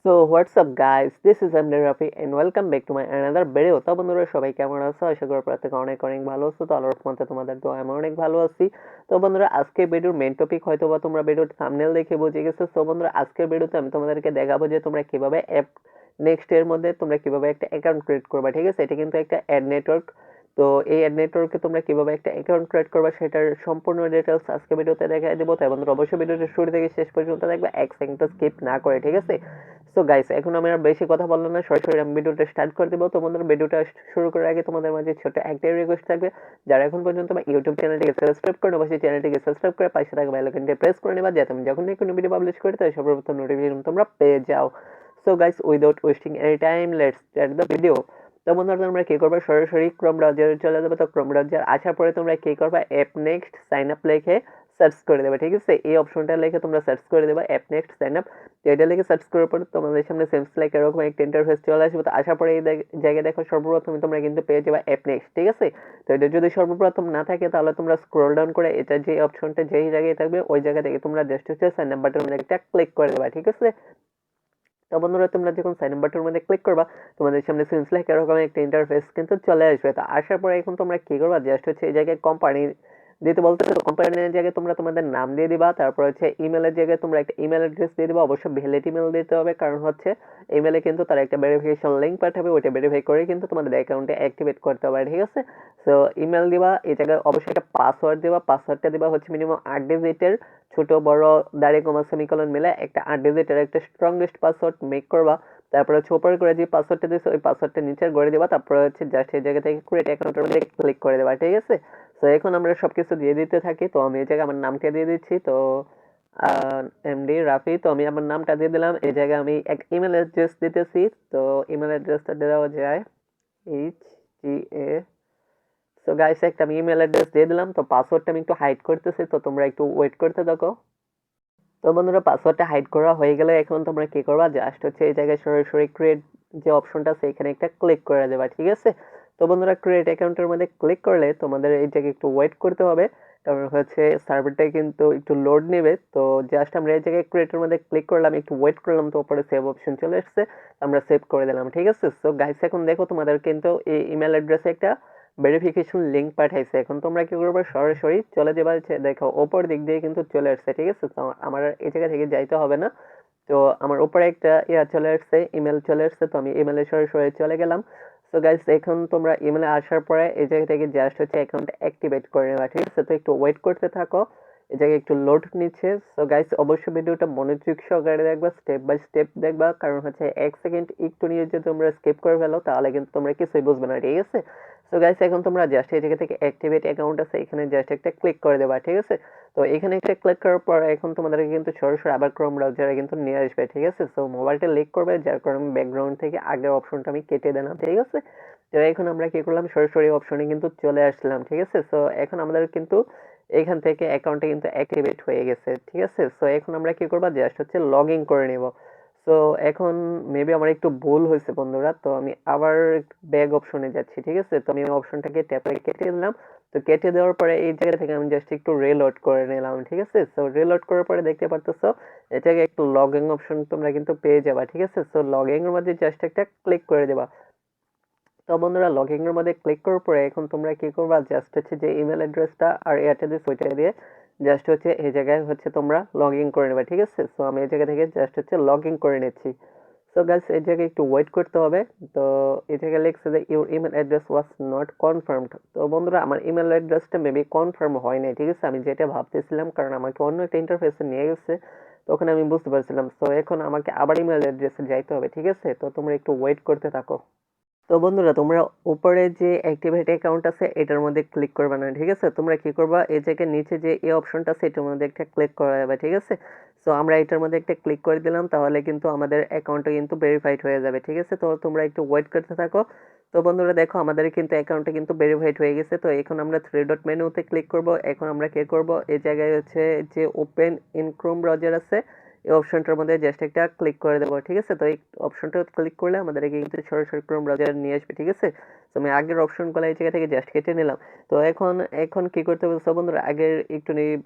So WhatsApp guys, this is Rafi and welcome back to my another video। তো বন্ধুরা সবাই কেমন আছো? আশা করি প্রত্যেকে অনেক অনেক ভালো আছো। তো আল্লাহর রহমতে তোমাদের দোয়া আমি অনেক ভালো আছি। তো বন্ধুরা আজকে ভিডিওর মেইন টপিক হয়তো বা তোমরা ভিডিওর থাম্বনেল দেখে বুঝে গেছো। তো বন্ধুরা আজকের ভিডিওতে আমি তোমাদেরকে দেখাবো যে তোমরা কিভাবে অ্যাপ নেক্সট এর মধ্যে তোমরা কিভাবে একটা অ্যাকাউন্ট ক্রিয়েট করবে। ঠিক আছে, এটা কিন্তু একটা অ্যাড নেটওয়ার্ক। তো এই অ্যাড নেটওয়ার্কে তোমরা কিভাবে একটা অ্যাকাউন্ট ক্রিয়েট করবে সেটার সম্পূর্ণ ডিটেলস আজকে ভিডিওতে দেখাই দেবো। তাই বন্ধুরা অবশ্যই ভিডিওটা শুরু থেকে শেষ পর্যন্ত দেখবে, এক সেকেন্ড স্কিপ না করে। ঠিক আছে, সো গাইস এখন আমি আর বেশি কথা বললাম না, সরাসরি আমি ভিডিওটা স্টার্ট করে দেবো। তোমাদের ভিডিওটা শুরু করার আগে তোমাদের মাঝে ছোট একটাই রিকোয়েস্ট থাকবে, যারা এখন পর্যন্ত আমার ইউটিউব চ্যানেলটিকে সাবস্ক্রাইব করে অবশ্যই চ্যানেলটিকে সাবস্ক্রাইব করে পাশে থাকা বেল আইকনটি প্রেস করে নেবা, যাতে আমি যখনই কোনো ভিডিও পাবলিশ করি তাই সর্বপ্রথম নোটিফিকেশন তোমরা পেয়ে যাও। So guys without wasting any time let's start the video. তো বন্ধুরা তোমরা কি করবে, সরাসরি ক্রোম ব্রাউজারে চলে যাবে। তো ক্রোম ব্রাউজার আসার পরে তোমরা কি করবে, অ্যাপ নেক্সট সাইন আপ লিখে সার্চ করে দেবে। ঠিক আছে, এই অপশনটা লিখে তোমরা সার্চ করে দেবে অ্যাপ নেক্সট সাইন আপ। তো এটা লিখে সার্চ করার পরে তোমাদের সামনে সেমস লাইক এরকম একটা ইন্টারফেস চলে আসবে। তো আসার পরে এই জায়গায় দেখো সর্বপ্রথম তোমরা কিন্তু পেয়ে যাবে অ্যাপ নেক্সট। ঠিক আছে, তো এটা যদি সর্বপ্রথম না থাকে তাহলে তোমরা স্ক্রল ডাউন করে এটা যে অপশনটা যেই জায়গায় থাকবে ওই জায়গা থেকে তোমরা জাস্ট হচ্ছে সাইন আপ বাটনের মধ্যে একটা ক্লিক করে দেবে। ঠিক আছে, তো বন্ধুরা তোমরা যখন সাইন আপ বাটনের মধ্যে ক্লিক করবা তোমাদের সামনে সেমস লাইক এরকম একটা ইন্টারফেস কিন্তু চলে আসবে। তো আসার পরে এখন তোমরা কি করবা, জাস্ট হচ্ছে এই জায়গায় কোম্পানি দিতে বলতে, তো কোম্পানির জায়গায় তোমরা তোমাদের নাম দিয়ে দিবা। তারপর হচ্ছে ইমেলের জায়গায় তোমরা একটা ইমেল অ্যাড্রেস দিয়ে দিবা, অবশ্যই ভ্যালিড ইমেল দিতে হবে, কারণ হচ্ছে ইমেলে কিন্তু তারা একটা ভেরিফিকেশন লিঙ্ক পাঠাবে, ওইটা ভেরিফাই করে কিন্তু তোমাদের অ্যাকাউন্টে অ্যাক্টিভেট করতে হবে। ঠিক আছে, সো ইমেল দিবা, এই জায়গায় অবশ্যই একটা পাসওয়ার্ড দিবা। পাসওয়ার্ডটা দিবা হচ্ছে মিনিমাম 8 ডিজিটের, ছোট বড় দাঁড়িয়ে কমা সেমিকোলন মিলে একটা 8 ডিজিটের একটা স্ট্রংগেস্ট পাসওয়ার্ড মেক করবা। তারপরে হচ্ছে ওপর করে যে পাসওয়ার্ডটা দিয়েছো ওই পাসওয়ার্ডটা নিচে গড়ে দেবা। তারপরে হচ্ছে জাস্ট এই জায়গা থেকে ক্রিয়েট অ্যাকাউন্টের মধ্যে ক্লিক করে দেবা। ঠিক আছে, তো এখন আমরা সবকিছু দিয়ে দিতে থাকি। তো আমি এই জায়গায় আমার নামটা দিয়ে দিচ্ছি। তো এমডি রাফি, তো আমি আমার নামটা দিয়ে দিলাম। এই জায়গায় আমি এক ইমেল অ্যাড্রেস দিতেছি। তো ইমেল অ্যাড্রেসটা দেওয়া যায় HGA। সো গাইস একটা আমি ইমেল অ্যাড্রেস দিয়ে দিলাম। তো পাসওয়ার্ডটা আমি একটু হাইড করতেছি, তো তোমরা একটু ওয়েট করতে থাকো। তো বন্ধুরা পাসওয়ার্ডটা হাইড করা হয়ে গেলে এখন তোমরা কি করবা, জাস্ট হচ্ছে এই জায়গায় সরাসরি ক্রিয়েট যে অপশনটা আছে এখানে একটা ক্লিক করে দেবা। ঠিক আছে, তো বন্ধুরা ক্রিয়েট অ্যাকাউন্টের মধ্যে ক্লিক করলে তোমাদের এই জায়গায় একটু ওয়েট করতে হবে, কারণ হচ্ছে সার্ভারটা কিন্তু একটু লোড নেবে। তো জাস্ট আমরা এই জায়গায় ক্রিয়েটের মধ্যে ক্লিক করলাম, একটু ওয়েট করলাম, তো উপরে সেভ অপশন চলে এসেছে, আমরা সেভ করে দিলাম। ঠিক আছে, সো গাইস এখন দেখো তোমাদের কিন্তু এই ইমেল অ্যাড্রেসে একটা ভেরিফিকেশন লিংক পাঠাইছে। এখন তোমরা কি করবে, সরাসরি চলে যাবে, দেখো ওপর দিক দিয়ে কিন্তু চলে আসছে। ঠিক আছে, তো আমার এই জায়গা থেকে যাইতে হবে না। তো আমার উপরে একটা চলে আসছে, ইমেল চলে আসছে, তো আমি ইমেলে সরাসরি চলে গেলাম। সো গাইস এখন তোমরা ইমেলে আসার পরে এই জায়গা থেকে জাস্ট হচ্ছে অ্যাকাউন্ট অ্যাক্টিভেট করে নেবা। ঠিক আছে, তো একটু ওয়েট করতে থাকো, এই জায়গায় একটু লোড নিচ্ছে। সো গাইস অবশ্যই ভিডিওটা মনোযোগ সহকারে দেখবা, স্টেপ বাই স্টেপ দেখবা, কারণ হচ্ছে এক সেকেন্ড একটু নিয়ে যদি তোমরা স্কিপ করে ফেলো তাহলে কিন্তু তোমরা কিছুই বুঝবে না। ঠিক আছে, সো গাইস এখন তোমরা জাস্ট এই জায়গা থেকে অ্যাক্টিভেট অ্যাকাউন্ট আছে এখানে জাস্ট একটা ক্লিক করে দেবা। ঠিক আছে, তো এখানে একটা ক্লিক করার পর এখন তোমাদেরকে কিন্তু সরাসরি আবার ক্রোম ব্রাউজারে কিন্তু নিয়ে আসবে। ঠিক আছে, সো মোবাইলটা লিক করবে, যার কারণে ব্যাকগ্রাউন্ড থেকে আগের অপশনটা আমি কেটে দিলাম। ঠিক আছে, তো এখন আমরা কি করলাম, সরাসরি অপশনে কিন্তু চলে আসলাম। ঠিক আছে, সো এখন আমাদের কিন্তু এখান থেকে অ্যাকাউন্টে কিন্তু অ্যাক্টিভেট হয়ে গেছে। ঠিক আছে, সো এখন আমরা কি করবো, জাস্ট হচ্ছে লগ ইন করে নিব। সো এখন মেবি আমার একটু ভুল হয়েছে বন্ধুরা, তো আমি আবার ব্যাক অপশনে যাচ্ছি। ঠিক আছে, তো আমি অপশনটাকে ট্যাপে কেটে দিলাম। তো কেটে দেওয়ার পরে এই জায়গা থেকে আমি জাস্ট একটু রিলোড করে নিলাম। ঠিক আছে, সো রিলোড করার পরে দেখতে পারতেছো এটাকে একটু লগ ইন অপশন তোমরা কিন্তু পেয়ে যাবা। ঠিক আছে, সো লগ ইন এর মধ্যে জাস্ট একটা ক্লিক করে দেবা। তো বন্ধুরা লগ ইন এর মধ্যে ক্লিক করার পরে এখন তোমরা কি করবা, জাস্ট হচ্ছে যে ইমেল অ্যাড্রেসটা আর এয়ারটেল ওইটা দিয়ে জাস্ট হচ্ছে এই জায়গায় হচ্ছে তোমরা লগ ইন করে নেবে। ঠিক আছে, সো আমি এই জায়গা থেকে জাস্ট হচ্ছে লগ ইন করে নিচ্ছি। সো গাইস এই জায়গায় একটু ওয়েট করতে হবে। তো এই জায়গায় লিখছে যে your email address was not confirmed. তো বন্ধুরা আমার ইমেল অ্যাড্রেসটা মেবি কনফার্ম হয় নাই। ঠিক আছে, আমি যেটা ভাবতেছিলাম, কারণ আমাকে অন্য একটা ইন্টারফেসে নিয়ে গেছে, তখন আমি বুঝতে পারছিলাম। সো এখন আমাকে আবার ইমেল অ্যাড্রেসে যাইতে হবে। ঠিক আছে, তো তোমরা একটু ওয়েট করতে থাকো। তো বন্ধুরা তোমরা উপরে যে অ্যাক্টিভেট অ্যাকাউন্ট আছে এটার মধ্যে ক্লিক করবে না। ঠিক আছে, তোমরা কি করবা, এই জায়গায় নিচে যে এই অপশনটা আছে এটার মধ্যে একটা ক্লিক করা যাবে। ঠিক আছে, সো আমরা এটার মধ্যে একটা ক্লিক করে দিলাম, তাহলে কিন্তু আমাদের অ্যাকাউন্টটা কিন্তু ভেরিফাইড হয়ে যাবে। ঠিক আছে, তো তোমরা একটু ওয়েট করতে থাকো। তো বন্ধুরা দেখো আমাদের কিন্তু অ্যাকাউন্টটা কিন্তু ভেরিফাইড হয়ে গেছে। তো এখন আমরা থ্রি ডট মেনুতে ক্লিক করব। এখন আমরা কি করব, এই জায়গায় হচ্ছে যে ওপেন ইন ক্রোম ব্রাউজার আছে এই অপশনটার মধ্যে জাস্ট একটা ক্লিক করে দেবো। ঠিক আছে, তো এই অপশনটা ক্লিক করলে আমাদের কিন্তু সরাসরি ক্রোম ব্রাউজারে নিয়ে আসবে। ঠিক আছে, তো আমি আগের অপশনগুলো এই জায়গা থেকে জাস্ট কেটে নিলাম। তো এখন এখন কি করতে হবে, সব বন্ধুরা আগের একটু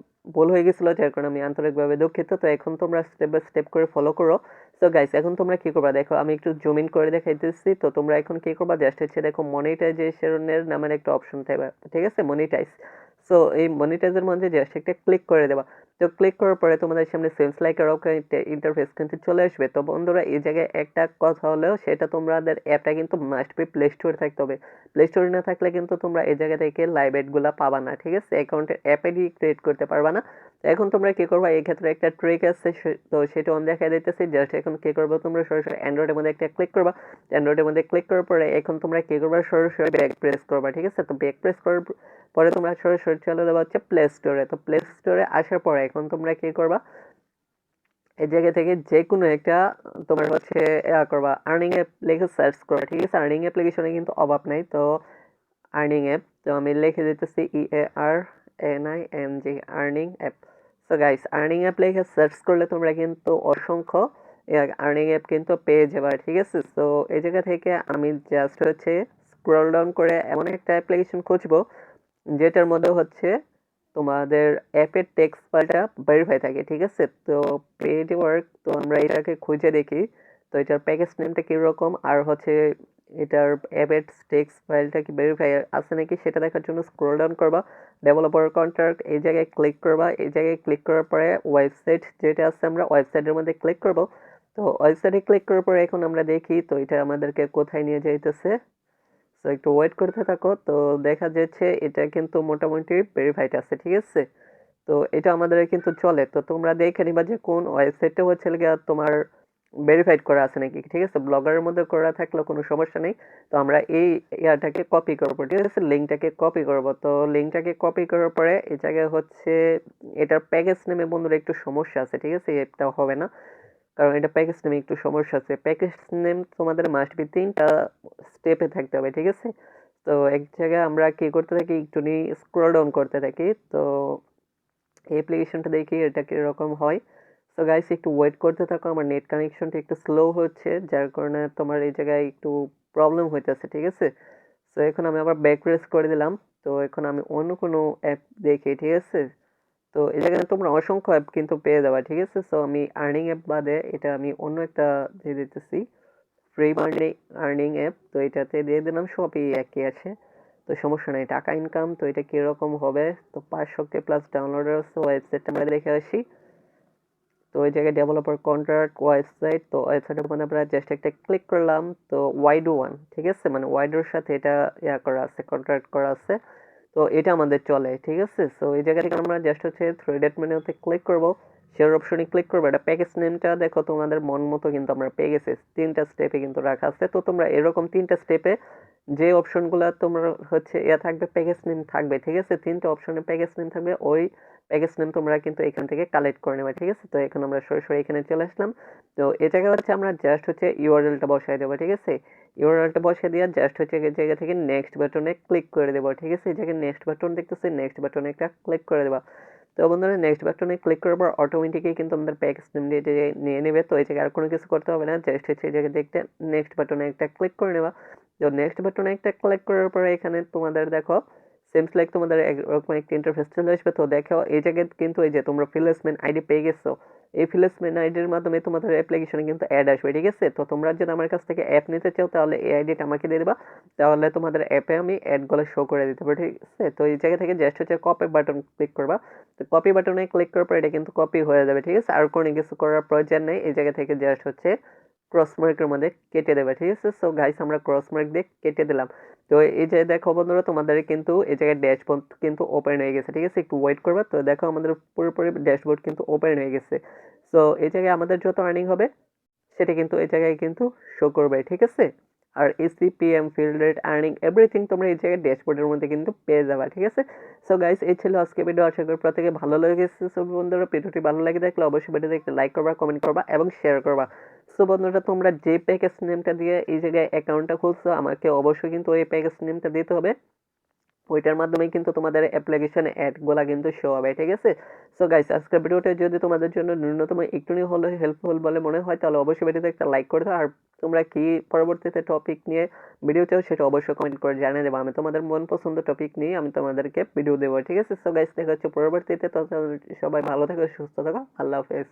ভুল হয়ে গেছিলো, যার কারণে আমি আন্তরিকভাবে দুঃখিত। তো এখন তোমরা স্টেপ বাই স্টেপ করে ফলো করো। সো গাইস এখন তোমরা কি করবা দেখো, আমি একটু জুম ইন করে দেখাইতেছি। তো তোমরা এখন কি করবা, জাস্ট হচ্ছে দেখো মনিটাইজেশনের নামের একটা অপশন থাকবে, ঠিক আছে, মনিটাইজ। সো এই মনিটাইজের মধ্যে জাস্ট একটা ক্লিক করে দেবা। তো ক্লিক করার পরে তোমাদের সামনে সেমস লাইক এর ইন্টারফেস কিন্তু চলে আসবে। তো বন্ধুরা এই জায়গায় একটা কথা হলেও, সেটা তোমাদের অ্যাপটা কিন্তু মাস্ট বি প্লে স্টোরে থাকতে হবে। প্লে স্টোরে না থাকলে কিন্তু তোমরা এই জায়গা থেকে লাইভ এডগুলা পাবা না, ঠিক আছে, অ্যাকাউন্টের অ্যাপ আইডি ক্রিয়েট করতে পারবা না। এখন তোমরা কি করবা, এই ক্ষেত্রে একটা ট্রিক আছে, তো সেটা অন দেখা দিতেছি। জাস্ট এখন কি করবো, তোমরা সরাসরি অ্যান্ড্রয়েডের মধ্যে একটা ক্লিক করবা। অ্যান্ড্রয়েডের মধ্যে ক্লিক করার পরে এখন তোমরা কি করবা, সরাসরি ব্যাক প্রেস করবা, ঠিক আছে। তো ব্যাক প্রেস করার পরে তোমরা সরাসরি চলে যাবা হচ্ছে প্লে স্টোরে। তো প্লে স্টোরে আসার পরে এখন তোমরা কি করবা, এই জায়গা থেকে যে কোনো একটা তোমার হচ্ছে করবা, আর্নিং অ্যাপ লিখে সার্চ করবা, ঠিক আছে। আর্নিং অ্যাপ্লিকেশনে কিন্তু অভাব নাই। তো আর্নিং অ্যাপ, তো আমি লিখে দিতেছি EARNING earning app. So guys earning app লিখে সার্চ করলে তোমরা কিন্তু অসংখ্য আর্নিং অ্যাপ কিন্তু পেয়ে যাবে, ঠিক আছে। সো এই জায়গা থেকে আমি জাস্ট হচ্ছে স্ক্রল ডাউন করে এমন একটা অ্যাপ্লিকেশন খুঁজবো যেটার মধ্যে হচ্ছে তোমাদের অ্যাপের টেক্সট ফাইলটা ভেরিফাই থাকে, ঠিক আছে। তো পেড ওয়ার্ক, তো আমরা এটাকে খুঁজে দেখি। তো এটার প্যাকেজ নেমটা কীরকম, আর হচ্ছে এটার অ্যাপের টেক্সট ফাইলটা কি ভেরিফাই আছে নাকি সেটা দেখার জন্য স্ক্রল ডাউন করবা। ডেভেলপার কন্ট্রাক্ট এই জায়গায় ক্লিক করবা। এই জায়গায় ক্লিক করার পরে ওয়েবসাইট যেটা আছে, আমরা ওয়েবসাইটের মধ্যে ক্লিক করব। তো ওয়েবসাইটে ক্লিক করার পরে এখন আমরা দেখি তো এটা আমাদেরকে কোথায় নিয়ে যাইতেছে। তো একটু ওয়েট করতে থাকো। তো দেখা যাচ্ছে এটা কিন্তু মোটামুটি ভেরিফাইড আছে, ঠিক আছে। তো এটা আমাদের কিন্তু চলে। তো তোমরা দেখে নিবা যে কোন ওয়েবসাইটটা হচ্ছে গিয়ে তোমার ভেরিফাইড করা আছে নাকি, ঠিক আছে। ব্লগারের মধ্যে করা থাকলে কোনো সমস্যা নেই। তো আমরা এই ইয়াটাকে কপি করবো, ঠিক আছে, লিঙ্কটাকে কপি করব। তো লিঙ্কটাকে কপি করার পরে এই জায়গায় হচ্ছে এটার প্যাকেজ নেমে বন্ধুরা একটু সমস্যা আছে, ঠিক আছে, এটা হবে না, কারণ এটা প্যাকেজ নেমে একটু সমস্যা আছে। প্যাকেজ নেম তোমাদের মাস্ট বি 3টা স্টেপে থাকতে হবে, ঠিক আছে। তো এক জায়গায় আমরা কি করতে থাকি, একটুখানি স্ক্রল ডাউন করতে থাকি। তো এই অ্যাপ্লিকেশনটা দেখি এটা কিরকম হয়। তো গাইস একটু ওয়েট করতে থাকো, আমার নেট কানেকশনটা একটু স্লো হচ্ছে, যার কারণে তোমার এই জায়গায় একটু প্রবলেম হইতেছে, ঠিক আছে। তো এখন আমি আবার ব্যাক প্রেস করে দিলাম। তো এখন আমি অন্য কোনো অ্যাপ দেখি, ঠিক আছে। তো এই জায়গায় তোমরা অসংখ্য অ্যাপ কিন্তু পেয়ে যাবে, ঠিক আছে। সো আমি আর্নিং অ্যাপ বাদে এটা আমি অন্য একটা দিয়ে দিতেছি, ফ্রি আর্নিং আর্নিং অ্যাপ। তো এটাতে দিয়ে দিলাম, সবই একই আছে, তো সমস্যা নেই। টাকা ইনকাম, তো এটা কিরকম হবে, তো 500K প্লাস ডাউনলোডার আছে। ওয়েবসাইটটা আমরা দেখে আসি। তো ওই জায়গায় ডেভেলপার কন্ট্রাক্ট ওয়েবসাইট, তো ওয়েবসাইটের মধ্যে আমরা জাস্ট একটা ক্লিক করলাম। তো ওয়াইডো ওয়ান, ঠিক আছে, মানে ওয়াইডোর সাথে এটা ইয়া করা আছে, কন্ট্রাক্ট করা আছে। তো এটা আমাদের চলে, ঠিক আছে। সো এই জায়গা থেকে আমরা জাস্ট হচ্ছে থ্রি ডট মেনুতে ক্লিক করব, শেয়ার অপশনে ক্লিক করবো। এটা প্যাকেজ নেমটা দেখো তোমাদের মন মতো কিন্তু আমরা পেয়ে গেছি, 3টা স্টেপে কিন্তু রাখা আছে। তো তোমরা এরকম 3টা স্টেপে যে অপশনগুলো তোমার হচ্ছে ইয়া থাকবে, প্যাকেজ নেম থাকবে, ঠিক আছে, 3টা অপশনে প্যাকেজ নেম থাকবে, ওই প্যাকেজ নেম তোমরা কিন্তু এখান থেকে কালেক্ট করে নেবে, ঠিক আছে। তো এখন আমরা সরাসরি এখানে চলে আসলাম। তো এই জায়গা হচ্ছে আমরা জাস্ট হচ্ছে ইউআরএলটা বসাই দেবো, ঠিক আছে। ইউআরএলটা বসিয়ে দিয়ে জাস্ট হচ্ছে এই জায়গা থেকে নেক্সট বাটনে ক্লিক করে দেবো, ঠিক আছে। এই জায়গায় নেক্সট বাটন দেখতেছি, নেক্সট বাটনে একটা ক্লিক করে দেবা। তো বন্ধুরা নেক্সট বাটনে ক্লিক করার পর অটোমেটিকই কিন্তু আমাদের প্যাকেজ নেম দিয়ে নিয়ে নেবে। তো এই জায়গায় আর কোনো কিছু করতে হবে না, জাস্ট হচ্ছে এই জায়গায় দেখতে নেক্সট বাটনে একটা ক্লিক করে নেবা। তো নেক্সট বাটনে একটা ক্লিক করার পরে এখানে তোমাদের দেখো সেমস লাইক তোমাদের এরকম একটা ইন্টারফেস চলে আসবে। তো দেখো এই জায়গায় কিন্তু এই যে তোমরা ফ্রিল্যান্সম্যান আইডি পেয়ে গেছো, এই ফ্রিল্যান্সম্যান আইডির মাধ্যমে তোমাদের অ্যাপ্লিকেশনে কিন্তু অ্যাড আসবে, ঠিক আছে। তো তোমরা যদি আমার কাছ থেকে অ্যাপ নিতে চাও তাহলে এই আইডিটা আমাকে দিয়ে দেবা, তাহলে তোমাদের অ্যাপে আমি অ্যাডগুলো শো করে দিতে পারবো, ঠিক আছে। তো এই জায়গা থেকে জাস্ট হচ্ছে কপি বাটন ক্লিক করবা। তো কপি বাটনে ক্লিক করার পর এটা কিন্তু কপি হয়ে যাবে, ঠিক আছে, আর কোনো কিছু করার প্রয়োজন নেই। এই জায়গা থেকে জাস্ট হচ্ছে ক্রস মার্কের মধ্যে কেটে দেবে, ঠিক আছে। সো গাইস আমরা ক্রস মার্ক দিয়ে কেটে দিলাম। তো এই যে দেখো বন্ধুরা তোমাদের কিন্তু এই জায়গায় ড্যাশবোর্ড কিন্তু ওপেন হয়ে গেছে, ঠিক আছে, একটু ওয়েট করবা। তো দেখো আমাদের পুরোপুরি ড্যাশবোর্ড কিন্তু ওপেন হয়ে গেছে। সো এই জায়গায় আমাদের যত আর্নিং হবে সেটা কিন্তু এই জায়গায় কিন্তু শো করবে, ঠিক আছে। আর eCPM field rate earning everything তোমরা এই জায়গায় ড্যাশবোর্ডের মধ্যে কিন্তু পেয়ে যাবা, ঠিক আছে। সো গাইস এই ছিল আজকে ভিডিও, আশা করি প্রত্যেকে ভালো লেগেছে। সো বন্ধুরা ভিডিওটি ভালো লাগে থাকলে অবশ্যই ভিডিওতে একটা লাইক করবা, কমেন্ট করবা এবং শেয়ার করবা। সো বন্ধুরা তোমরা যে প্যাকেজ নেমটা দিয়ে এই জায়গায় অ্যাকাউন্টটা খুলছো আমাকে অবশ্যই কিন্তু ওই প্যাকেজ নেমটা দিতে হবে, ওইটার মাধ্যমে কিন্তু তোমাদের অ্যাপ্লিকেশনে অ্যাডগুলা কিন্তু শো হবে, ঠিক আছে। সো গাইস আজকের ভিডিওটা যদি তোমাদের জন্য ন্যূনতম একটুনি হলেও হেল্পফুল বলে মনে হয় তাহলে অবশ্যই ভিডিওতে একটা লাইক করে দাও। আর তোমরা কি পরবর্তীতে টপিক নিয়ে ভিডিও চাও সেটা অবশ্যই কমেন্ট করে জানিয়ে দেবো, আমি তোমাদের মন পছন্দ টপিক নিয়ে আমি তোমাদেরকে ভিডিও দেবো, ঠিক আছে। সো গাইস দেখা হচ্ছে পরবর্তীতে, তো সবাই ভালো থাকো, সুস্থ থাকো, আল্লাহ হাফেজ।